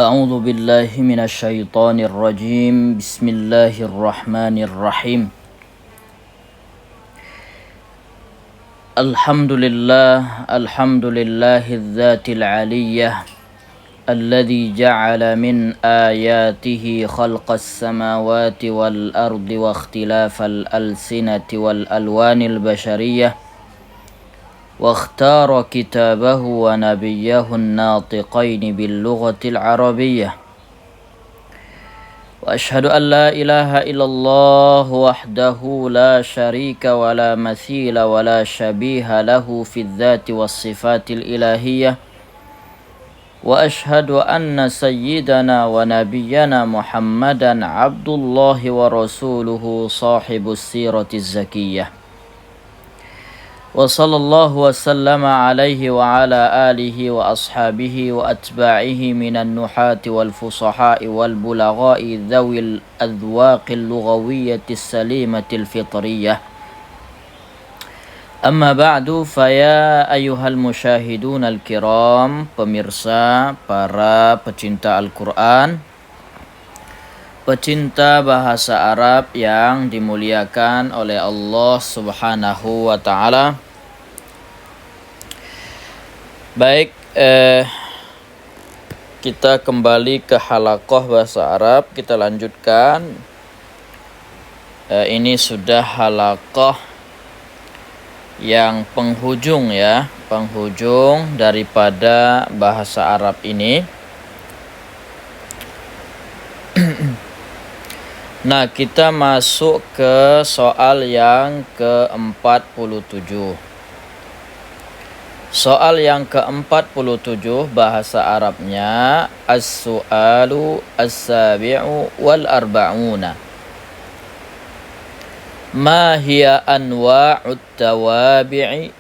أعوذ بالله من الشيطان الرجيم بسم الله الرحمن الرحيم الحمد لله الذات العلية الذي جعل من آياته خلق السماوات والأرض واختلاف الألسنة والألوان البشرية واختار كتابه ونبيه الناطقين باللغة العربية وأشهد أن لا إله إلا الله وحده لا شريك ولا مثيل ولا شبيه له في الذات والصفات الإلهية وأشهد أن سيدنا ونبينا محمدا عبد الله ورسوله صاحب السيرة الزكية وصلى الله وسلم عليه وعلى آله وأصحابه وأتباعه من النحاة والفصحاء والبلغاء ذوي الأذواق اللغوية السليمة الفطرية أما بعد فيا أيها المشاهدون الكرام pemirsa, para pecinta Al-Quran, pecinta bahasa Arab yang dimuliakan oleh Allah Subhanahu wa Ta'ala. Baik, kita kembali ke halaqah bahasa Arab. Kita lanjutkan. Ini sudah halaqah yang penghujung ya, penghujung daripada bahasa Arab ini. Nah, kita masuk ke soal yang ke-47. Soal yang ke-47 bahasa Arabnya as-su'alu as-sabi'u wal arba'una. Ma hiya anwa'ut tawabi'i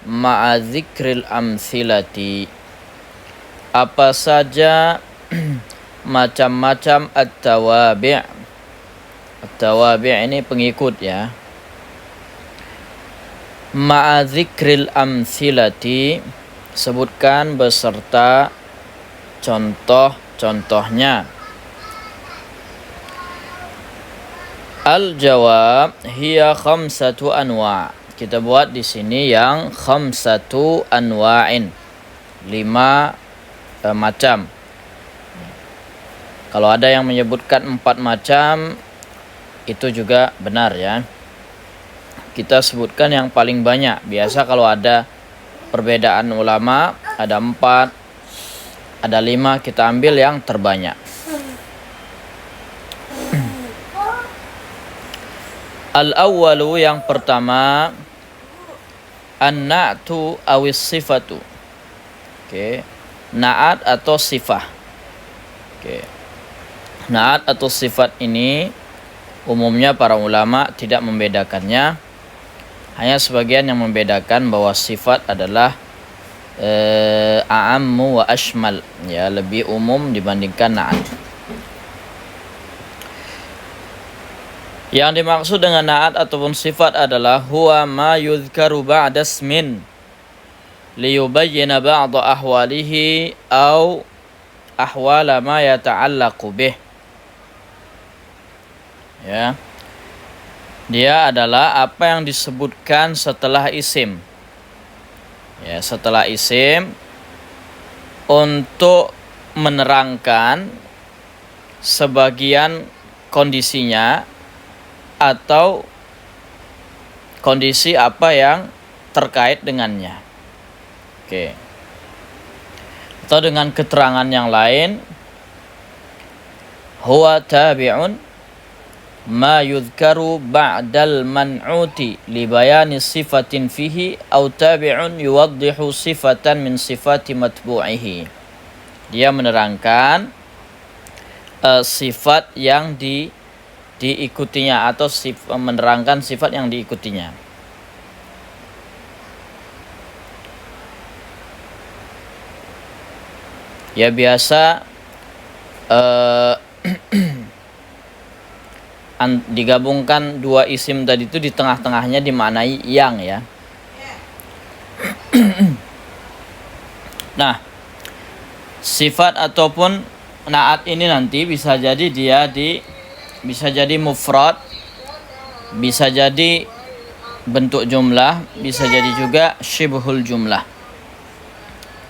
ma'a dzikril amthilati. Apa saja macam-macam at-tawabi'. At-tawabi' ini pengikut ya. Ma'a dzikril amthilati, sebutkan beserta contoh-contohnya. Al-jawab hiya khamsatu anwa'. Kita buat di sini yang khamsatu anwa'in, 5 macam. Kalau ada yang menyebutkan 4 macam, itu juga benar ya. Kita sebutkan yang paling banyak. Biasa kalau ada perbedaan ulama, ada 4, ada 5, kita ambil yang terbanyak. Al-awwalu, yang pertama, an-na'tu awis sifatu. Oke. Na'at atau sifah. Oke. Na'at atau sifat ini umumnya para ulama tidak membedakannya. Hanya sebagian yang membedakan bahwa sifat adalah a'ammu wa ashmal, ya, lebih umum dibandingkan na'at. Yang dimaksud dengan na'at ataupun sifat adalah huwa ma yudhkaru ba'da ismin liyubayyina ba'da ahwalihi au ahwala ma yata'allaqu bih. Ya. Dia adalah apa yang disebutkan setelah isim. Ya, setelah isim untuk menerangkan sebagian kondisinya atau kondisi apa yang terkait dengannya. Oke. Atau dengan keterangan yang lain, huwa tabi'un ma yudhkaru ba'dal man'uti li bayani sifatin fihi aw tabi'un yuwaddihu sifatan min sifati matbu'ihi. Dia menerangkan sifat yang diikutinya atau menerangkan sifat yang diikutinya. Ya, biasa digabungkan 2 isim tadi itu, di tengah-tengahnya dimaknai yang ya. Nah, sifat ataupun naat ini nanti bisa jadi bisa jadi mufrad, bisa jadi bentuk jumlah, bisa jadi juga syibhul jumlah.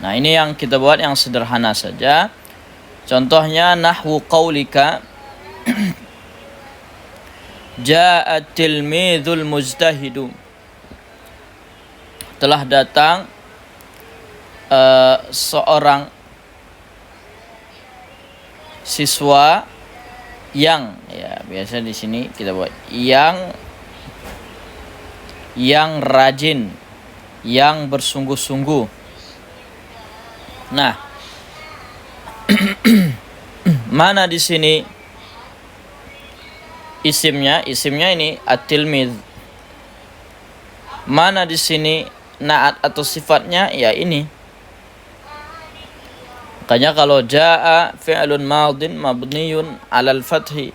Nah, ini yang kita buat yang sederhana saja. Contohnya nahwu qaulika ja'at tilmidhul mujtahidu. Telah datang seorang siswa yang, ya biasa di sini kita buat yang rajin, yang bersungguh-sungguh. Nah, mana di sini isimnya? Isimnya ini at-tilmidz. Mana di sini naat atau sifatnya? Ya ini. Makanya kalau jaa fi'lun madin mabniyun 'alal fathi,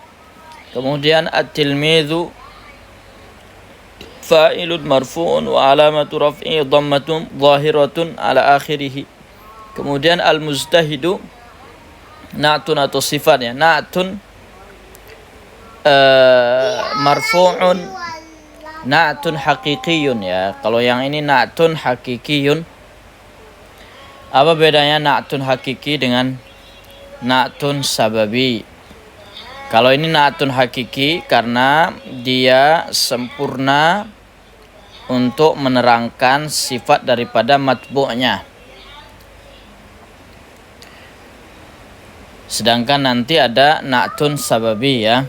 kemudian at-tilmidzu fa'ilun marfu'un wa 'alamatu raf'ihi dhammatun zahiratun 'ala akhirih. Kemudian al-mujtahidu na'tun atau sifatnya na'tun marfu'un na'tun haqiqiyun, ya. Kalau yang ini na'tun haqiqiyun. Apa bedanya na'tun hakiki dengan na'tun sababi? Kalau ini na'tun hakiki karena dia sempurna untuk menerangkan sifat daripada matbu'nya. Sedangkan nanti ada na'tun sababi, ya.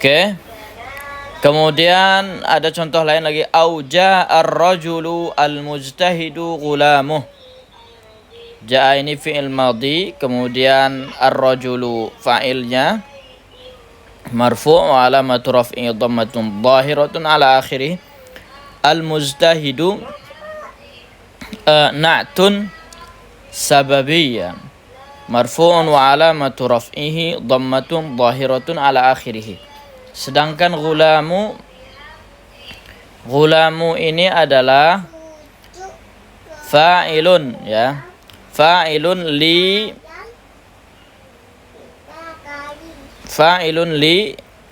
Oke. Kemudian ada contoh lain lagi, auja ar-rajulu al-mujtahidu ghulamuh. Ja'a ini fi'il madhi, kemudian ar-rajulu fa'ilnya marfu' wa alamatu raf'i dhammatun zahiratun ala akhirih. Al-mujtahidu na'tun sababiyyah marfu'un wa alamatu raf'ihi dhammatun zahiratun ala akhirih. Sedangkan ghulamu ini adalah fa'ilun, ya. Fa'ilun li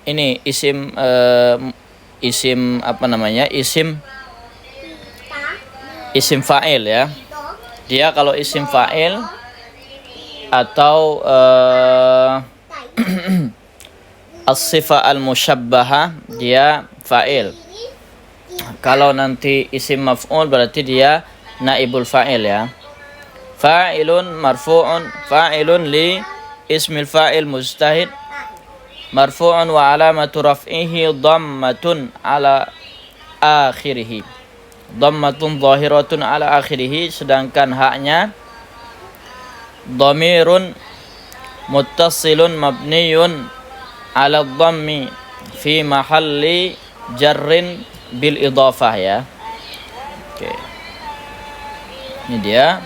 ini isim apa namanya? Isim fa'il, ya. Dia kalau isim fa'il atau as-sifah al-musyabbahah dia fa'il. Kalau nanti isim maf'ul berarti dia naibul fa'il, ya. Fa'ilun marfu'un, fa'ilun li ismil fa'il mujtahid marfu'un wa alamatu raf'ihi dhammatun ala akhirih. Dhammatun zahiratun ala akhirih, sedangkan haknya dhamirun muttasilun mabniyun ala dhammi fi mahalli jarrin bil idhafah, ya. Oke. Ini dia.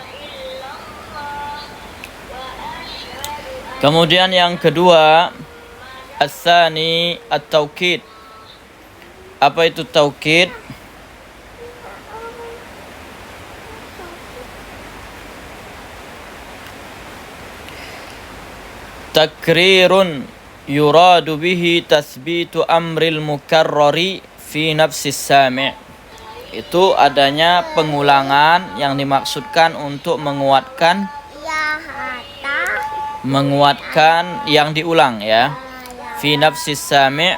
Kemudian yang kedua, ats-tsani at-taukid. Apa itu taukid? Takrirun yuradu bihi tathbitu amril mukarrari fi nafsis sami'. Itu adanya pengulangan yang dimaksudkan untuk menguatkan yang diulang, ya. Fi nafsis sami',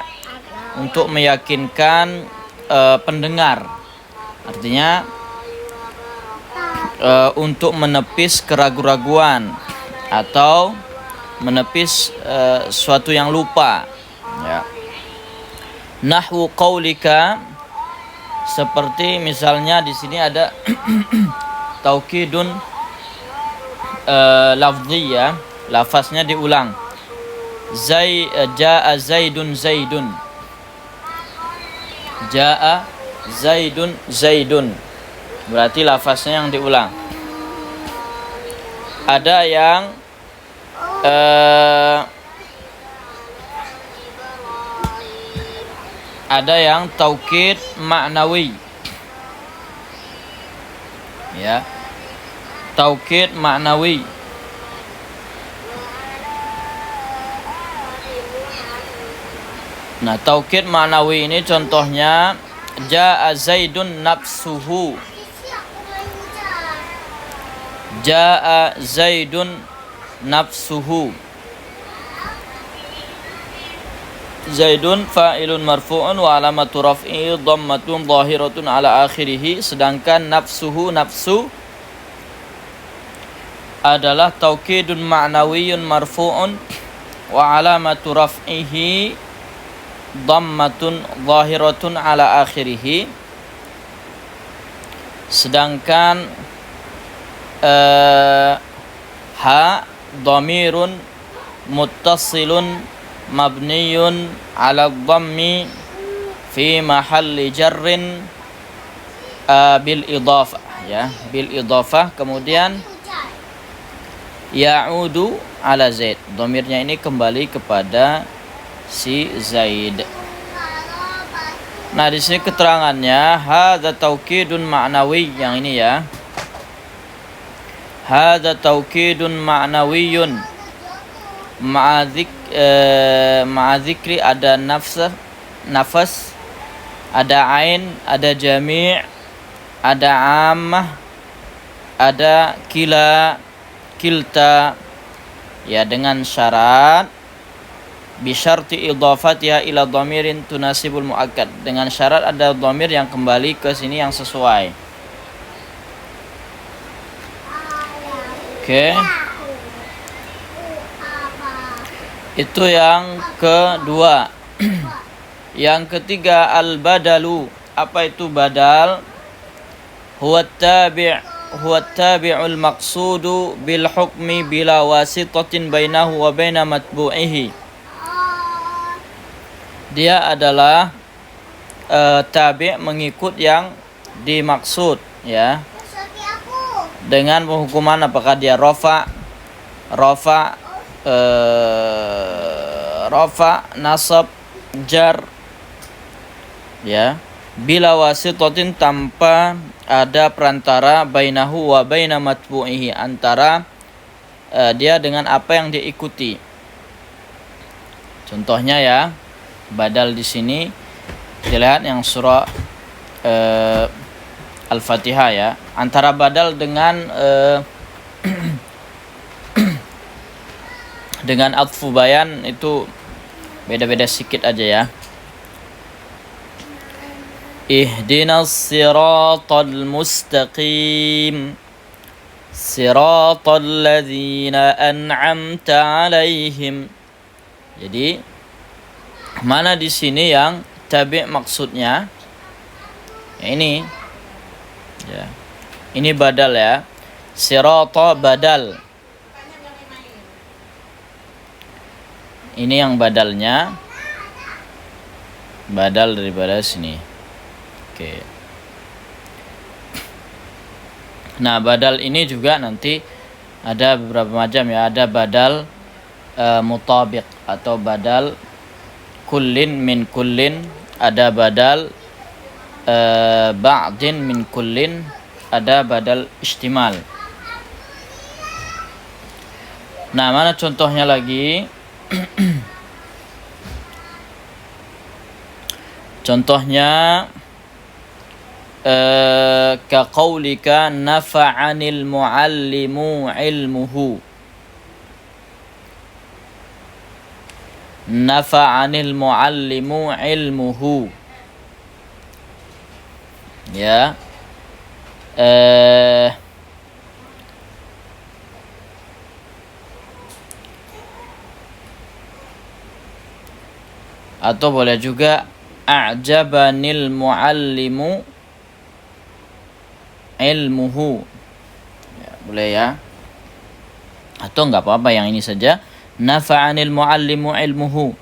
untuk meyakinkan pendengar. Artinya untuk menepis keraguan-raguan atau menepis suatu yang lupa, ya. Nahwu qaulika, seperti misalnya di sini ada taukidun lafzi, ya. Lafaznya diulang. Jaa zaidun zaidun. Jaa zaidun zaidun. Berarti lafaznya yang diulang. Ada yang taukid maknawi, ya. taukid ma'nawi. Nah, taukid ma'nawi ini contohnya Ja'a Zaidun nafsuhu. Ja'a Zaidun nafsuhu. Zaidun fa'ilun marfu'un wa alamatu raf'i dhammatun zahiratun ala akhirih. Sedangkan nafsuhu, nafsu adalah taukidun ma'nawiyyun marfu'un wa alamatu raf'ihi dhammatun zahiratun ala akhirih. Sedangkan ha dhamirun muttasilun mabniyun ala dhammi fi mahalli jarrin bil idhafah, ya, bil idhafah. Kemudian ya'udu ala Zaid, dhamirnya ini kembali kepada si Zaid. Nah, di sini keterangannya hadza taukidun ma'nawi, yang ini ya. Hadza taukidun ma'nawiyyun ma'adzikri, ada nafas, ada ain, ada jami', ada ammah, ada kilta, ya, dengan syarat bisyarti idhafatiha ila dhamirin tunasibul muakkad, dengan syarat ada dhamir yang kembali ke sini yang sesuai. Oke. Itu yang kedua. Yang ketiga al-badalu. Apa itu badal? Huwa tabi'ul maqsudu bil hukmi bila wasitatin bainahu wa baina matbu'ihi. Dia adalah tabi', mengikut yang dimaksud, ya, dengan penghukuman apakah dia rafa, nasab, jar, ya, bila wasitatin, tanpa ada perantara, bainahu wa baina matbu'ihi, antara dia dengan apa yang dia ikuti. Contohnya, ya, badal di sini dilihat yang surah Al-Fatihah, ya. Antara badal dengan dengan atfu bayan itu beda-beda sedikit aja, ya. Ihdinas siratal mustaqim siratal ladzina an'amta 'alaihim. Jadi mana di sini yang tabi' maksudnya? Ya, ini, ya. Ini badal, ya. Sirata badal. Ini yang badalnya, badal daripada sini. Oke. Nah, badal ini juga nanti ada beberapa macam, ya. Ada badal mutabiq atau badal kullin min kullin, ada badal ba'din min kullin, ada badal istimal. Nah, mana contohnya lagi? Contohnya ka qaulika nafa'anil muallimu ilmuhu. Nafa'anil muallimu ilmuhu, ya. Atau boleh juga a'jabanil muallimu ilmuhu, ya, boleh, ya. Atau enggak apa-apa, yang ini saja, nafa'anil muallimu ilmuhu.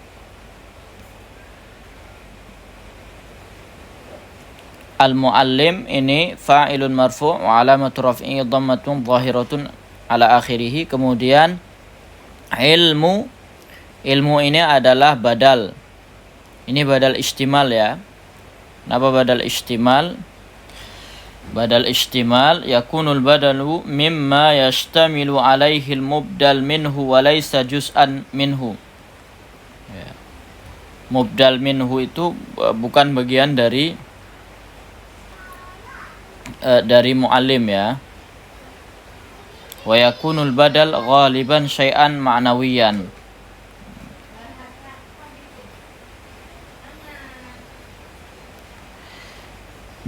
Al-muallim ini fa'ilun marfu' wa alamatu raf'ihi dhammatun zahiratun ala akhirih. Kemudian ilmu ini adalah badal. Ini badal istimal, ya. Kenapa badal istimal? Badal istimal yakunul badalu mimma yashtamilu alaihi al-mubdal minhu wa laysa juz'an minhu. Ya. Mubdal minhu itu bukan bagian dari muallim ya. Wa yakunul badal ghaliban syai'an ma'nawiyan.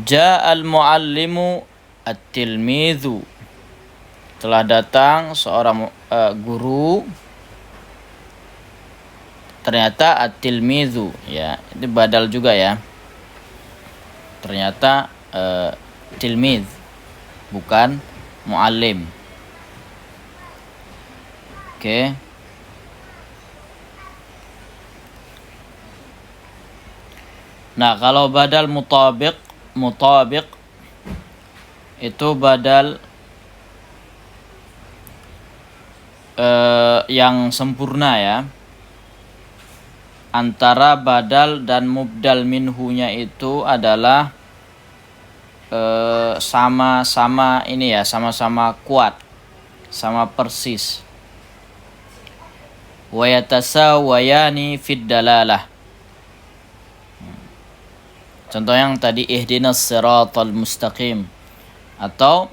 Ja'al muallimu at-tilmidhu. Telah datang seorang guru. Ternyata at-tilmidhu ya, itu badal juga ya. Ternyata tilmidh bukan muallim. Oke. Nah, kalau badal mutabiq itu badal yang sempurna ya. Antara badal dan mubdal minhunya itu adalah sama-sama ini ya, sama-sama kuat, sama persis. Wa yatasawayani fid dalalah. Contoh yang tadi ihdinas siratal mustaqim atau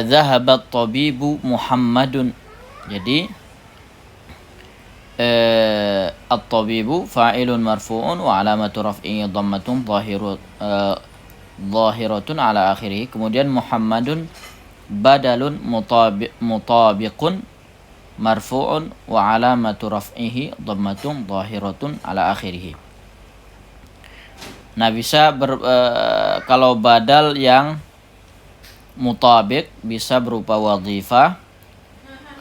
zahabat tabibu Muhammadun. Jadi at-tabibu fa'ilun marfu'un wa alamatu raf'ihi dhammatun zahiratun ala akhirih. Kemudian Muhammadun badalun mutabiqun marfu'un wa alamatu raf'ihi dhammatun zahiratun ala akhirih. Nah, bisa kalau badal yang mutabiq bisa berupa wadhifah,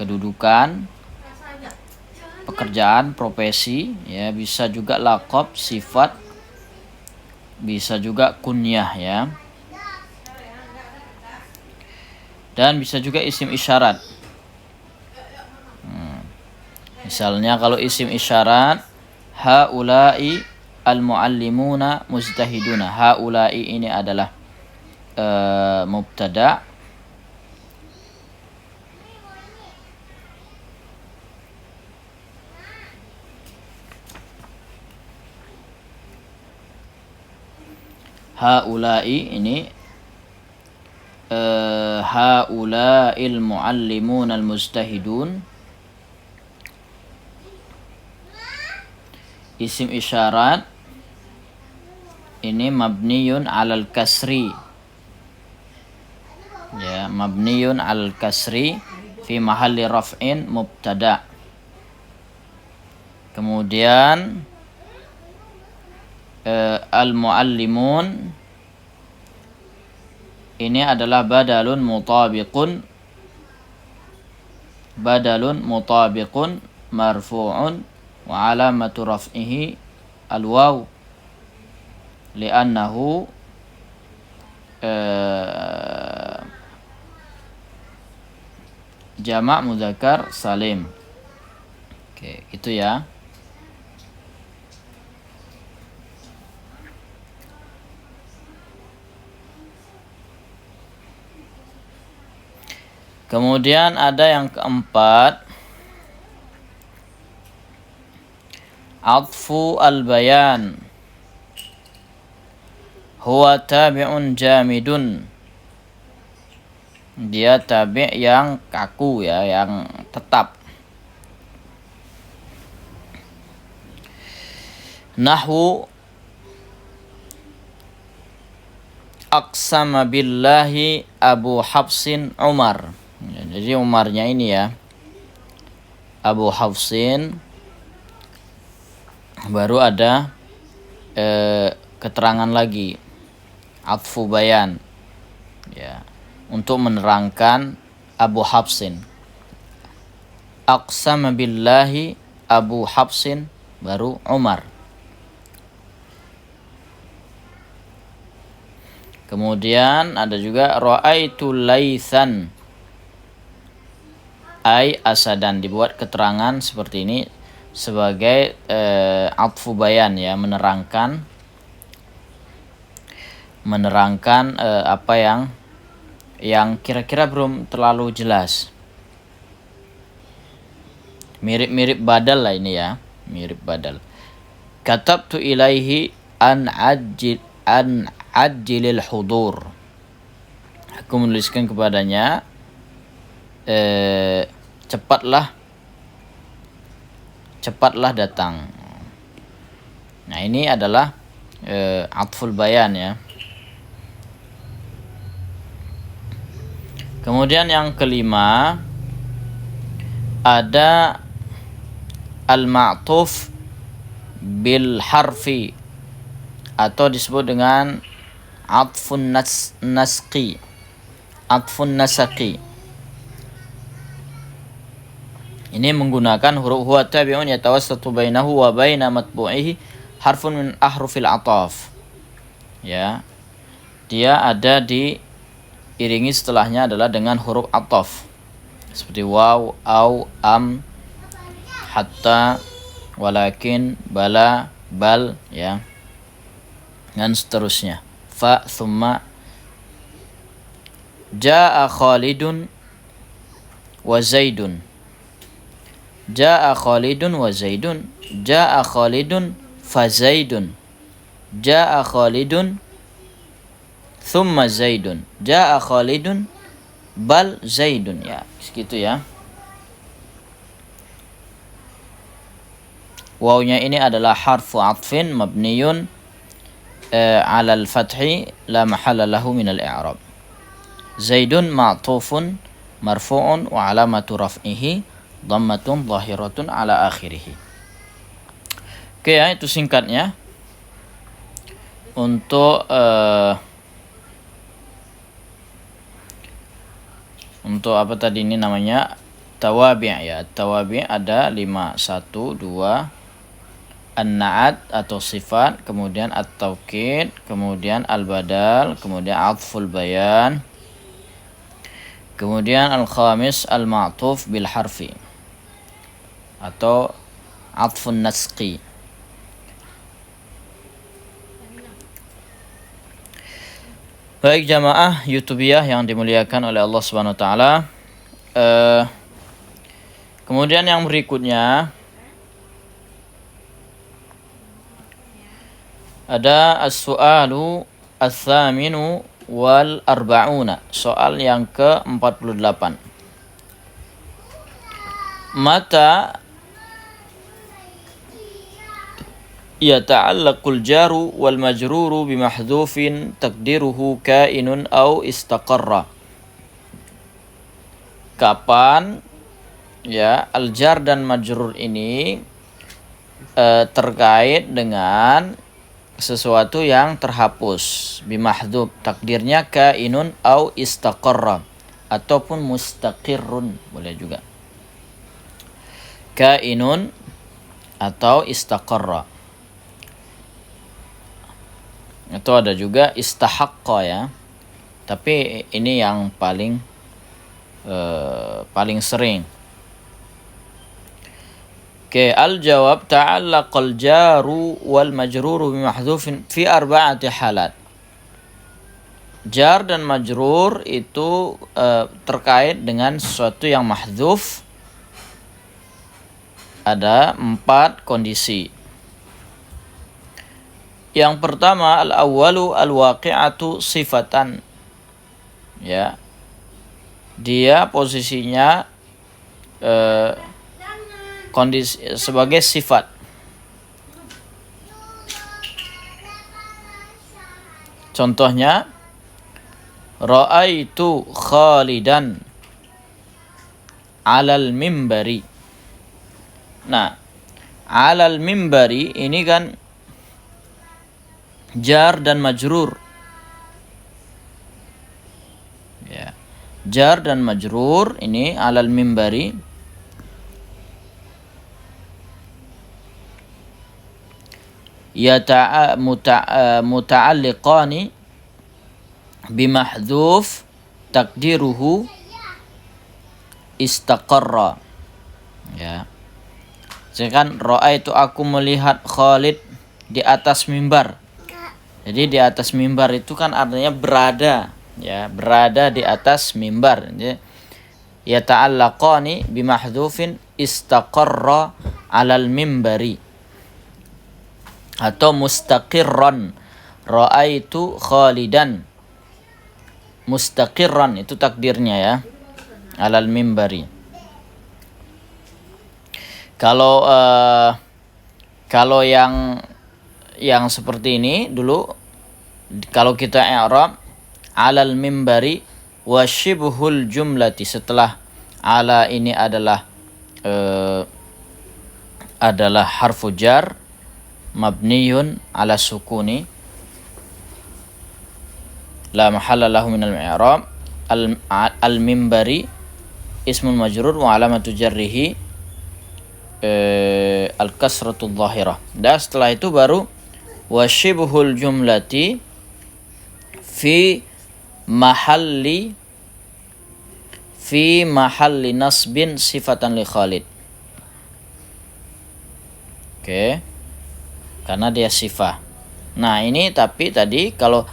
kedudukan, pekerjaan, profesi ya, bisa juga laqab, sifat, bisa juga kunyah ya. Dan bisa juga isim isyarat. Misalnya kalau isim isyarat haula'i al-muallimuna mujtahiduna. Haula'i ini adalah mubtada. Haula'i ini haula'il muallimun al-mujtahidun. Isim isyarat ini mabniyun 'alal kasri. Ya, mabniyun 'alal kasri fi mahalli raf'in mubtada. Kemudian al-muallimun ini adalah badalun mutabiqun marfu'un wa alamatu raf'ihi al-waw li'annahu jama' mudzakkar salim. Oke, itu ya. Kemudian ada yang keempat, atfu al-bayan. Huwa tabi'un jamidun. Dia tabi' yang kaku ya, yang tetap. Nahwu aqsama billahi Abu Hafsin Umar. Jadi Umarnya ini ya, Abu Hafsin. Baru ada keterangan lagi, atfu bayan ya, untuk menerangkan Abu Hafsin. Aqsama billahi Abu Hafsin, baru Umar. Kemudian ada juga ra'aitu laitsan ai asadan, dibuat keterangan seperti ini sebagai atfu bayan ya, menerangkan. menerangkan apa yang kira-kira belum terlalu jelas. Mirip-mirip badal lah ini ya, mirip badal. Katabtu ilaihi an ajilil hudur. Aku menuliskan kepadanya, cepatlah datang. Nah, ini adalah atful bayan ya. Kemudian yang kelima ada al-ma'tuf bil harfi atau disebut dengan atfun nasqi, atfun nasaqi. Ini menggunakan huruf huwa tabi'un yatawassatu bainahu wa baina matbu'ihi harfun min ahrufil ataf. Ya. Dia ada diiringi setelahnya adalah dengan huruf ataf. Seperti waw, au, am, hatta, walakin, bala, bal, ya. Dan seterusnya. Fa, thumma. Ja'a Khalidun wa Zaidun. Ja'a Khalidun wa Zaidun. Ja'a Khalidun fa Zaidun. Ja'a Khalidun thumma Zaidun. Ja'a Khalidun bal Zaidun. Ya, segitu ya. Wawnya ini adalah harfu atfin mabniyun ala al-fathi la mahalla lahu min al-i'rab. Zaidun ma'tufun marfu'un wa alamatu raf'ihi dhammatun zahiratun ala akhirih. Oke ya, itu singkatnya. Untuk apa tadi ini namanya? Tawabi' ya. Tawabi' ada 5. 1, 2 an-na'at atau sifat, kemudian at-taukid, kemudian al-badal, kemudian atful bayan, kemudian al-khamis al-ma'tuf bil harfi atau atfun nasqi. Baik jamaah YouTubiah yang dimuliakan oleh Allah Subhanahu wa taala. Kemudian yang berikutnya ada as-su'alu ats-tsaminu wal arba'una, soal yang ke-48. Mata yata'allaqul jaru wal majruru bimahdhufin taqdiruhu kainun aw istaqarra. Kapan ya al-jar dan majrur ini terkait dengan sesuatu yang terhapus, bimahdhuf, takdirnya kainun au istaqarra ataupun mustaqirrun, boleh juga kainun atau istaqarra, atau ada juga istahaqqa ya, tapi ini yang paling sering. Oke, al-jawab ta'allaqal jaru wal majruru bimahdhufin fi arba'ati halat. Jar dan majrur itu terkait dengan sesuatu yang mahdhuf. Ada 4 kondisi. Yang pertama, al-awwalu al-waqi'atu sifatan. Ya. Dia posisinya kondisi sebagai sifat. Contohnya, ra'aitu Khalidan 'alal mimbari. Nah, 'alal mimbari ini kan jar dan majrur. Ya. Jar dan majrur ini 'alal mimbari. Muta'alliqani bimahdhuf takdiruhu istaqarra. Ya. Sedangkan ra'aitu, aku melihat Khalid di atas mimbar. Jadi di atas mimbar itu kan artinya berada, ya, berada di atas mimbar. Jadi, yata'allaqani bimahdhufin istaqarra 'alal mimbari atau mustaqirran ra'aitu Khalidan. Mustaqirran itu takdirnya ya, 'alal mimbari. Kalau yang seperti ini dulu, kalau kita i'rab 'alal mimbari wa shibhul jumlati, setelah ala ini adalah harfu jar mabniyun ala sukuni la mahalla lahu minal i'rab. Al mimbari ismun majrur wa alamatu jarrihi al kasratu dhahirah. Dan setelah itu baru wa shibhul jumlati fi mahalli nasbin sifatan li Khalid. Oke. Karena dia sifah. Nah, ini tapi tadi kalau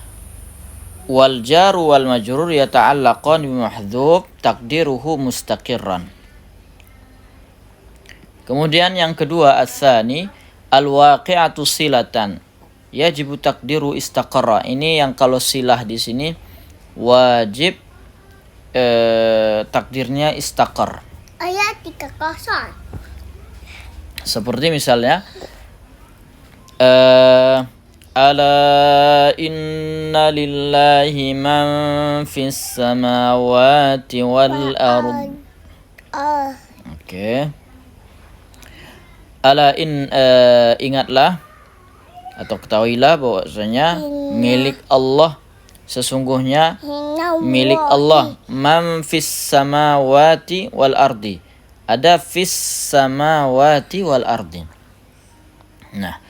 wal jaru wal majrur yata'allaqan bi mahdhuf taqdiruhu mustaqirran. Kemudian yang kedua, ats-tsani al-waqi'atu silatan yajibu taqdiru istaqarra. Ini yang kalau silah di sini wajib takdirnya istaqar. Ayat 30. Seperti misalnya ala inna lillahi man fis samawati wal ard. Oke. Ala ingatlah atau ketahuilah bahwasanya milik Allah, sesungguhnya milik Allah, man fis samawati wal ardi. Ada fis samawati wal ardi. Nah,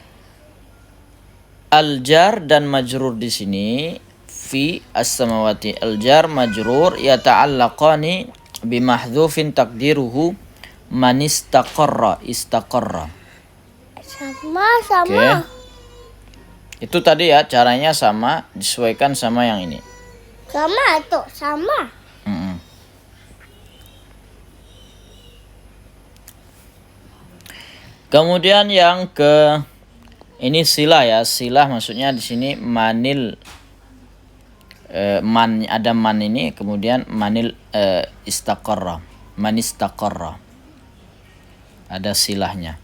al-jar dan majrur di sini fi as-samawati, al-jar majrur yata'allaqani bimahdhufin taqdiruhu man istaqarra. Sama. Oke. Itu tadi ya, caranya sama, disesuaikan sama yang ini. Sama tuh, sama. Kemudian yang ke ini silah ya, silah maksudnya di sini manil man, ada man ini, kemudian manil istaqarra, man istaqarra, ada silahnya.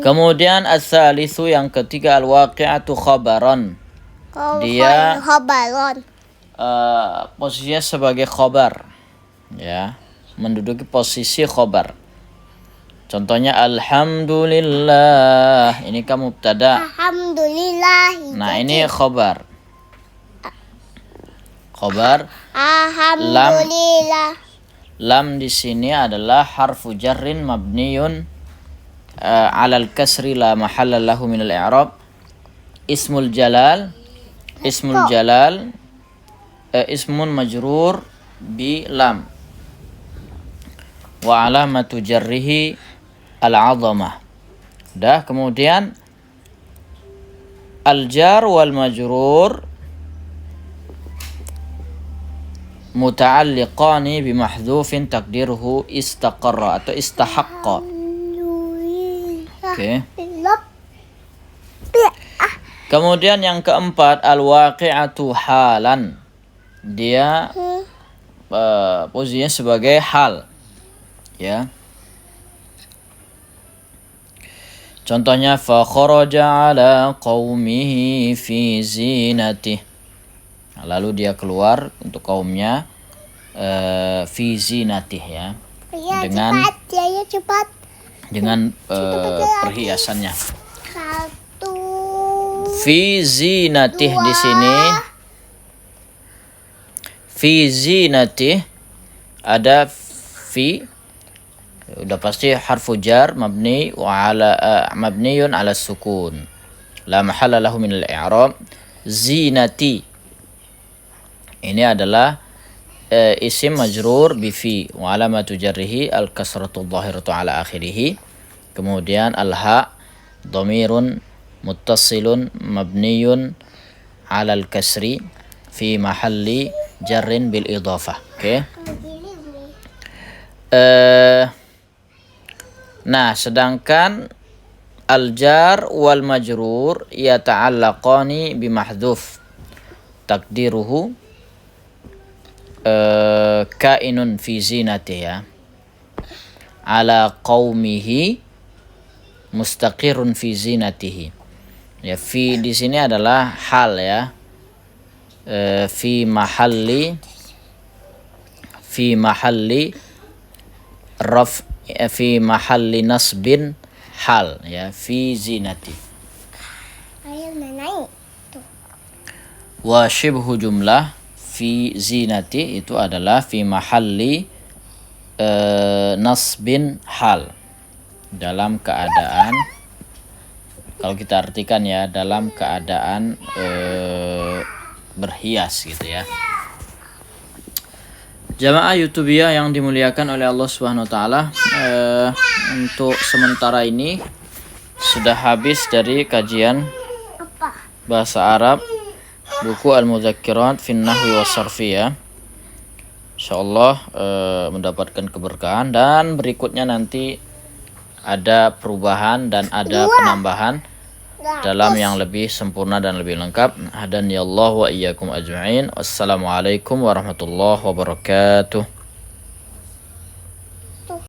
Kemudian ats-tsalitsu yang ketiga al-waqi'atu khabaran. Dia khabaron. Posisinya sebagai khabar, ya, menduduki posisi khabar. Contohnya alhamdulillah, ini kan mubtada. Alhamdulillah. Nah, ini khabar. Khabar. Alhamdulillah. Lam di sini adalah harfu jarrin mabniyun alal kasri la mahalla lahu minal i'rab. Ismul jalal ismun majrur bi lam wa alamatu jarrihi al-'azamah. Dah, kemudian al-jar wal majrur muta'alliqani bi mahdhufin taqdiruhu istaqarra atau istahaqqa. Oke. Kemudian yang keempat al-waqi'atu halan. Dia posisinya sebagai hal, ya. Contohnya fa kharaja ala qaumihi fi zinatih. Lalu dia keluar untuk kaumnya fi zinatih, ya. Cepat. Dengan perhiasannya. Satu. Fi zinatih di sini. Fi zinatih ada fi, udah pasti harfu jar mabni wa ala mabniyun ala sukun la mahalla lahu min al-i'rab. Zinati ini adalah isim majrur bi fi wa alamatu jarrihi al-kasratu dhahiratu ala akhirih. Kemudian al-ha dhamirun muttasilun mabniyun 'alal kasri fi mahalli jarrin bil idhafah. Oke. Nah, sedangkan al-jar wal majrur yata'allaqani bi mahdhuf takdiruhu kainun fi zinatiha ala qaumihi mustaqirun fi zinatihi. Ya, fi di sini adalah hal ya. Fi mahalli fi mahalli nasbin hal ya, fi zinati. Ayo naik. Wa shibhu jumlah fi zinati itu adalah fi mahalli nasbin hal, dalam keadaan, kalau kita artikan ya, dalam keadaan berhias gitu ya. Jamaah YouTubia yang dimuliakan oleh Allah Subhanahu wa taala, untuk sementara ini sudah habis dari kajian bahasa Arab buku Al-Mudzakirat fin Nahwi was Sarfi ya. Insyaallah mendapatkan keberkahan, dan berikutnya nanti ada perubahan dan ada penambahan dalam yang lebih sempurna dan lebih lengkap. Hadan ya Allah wa iyyakum ajma'in. Wassalamualaikum warahmatullahi wabarakatuh.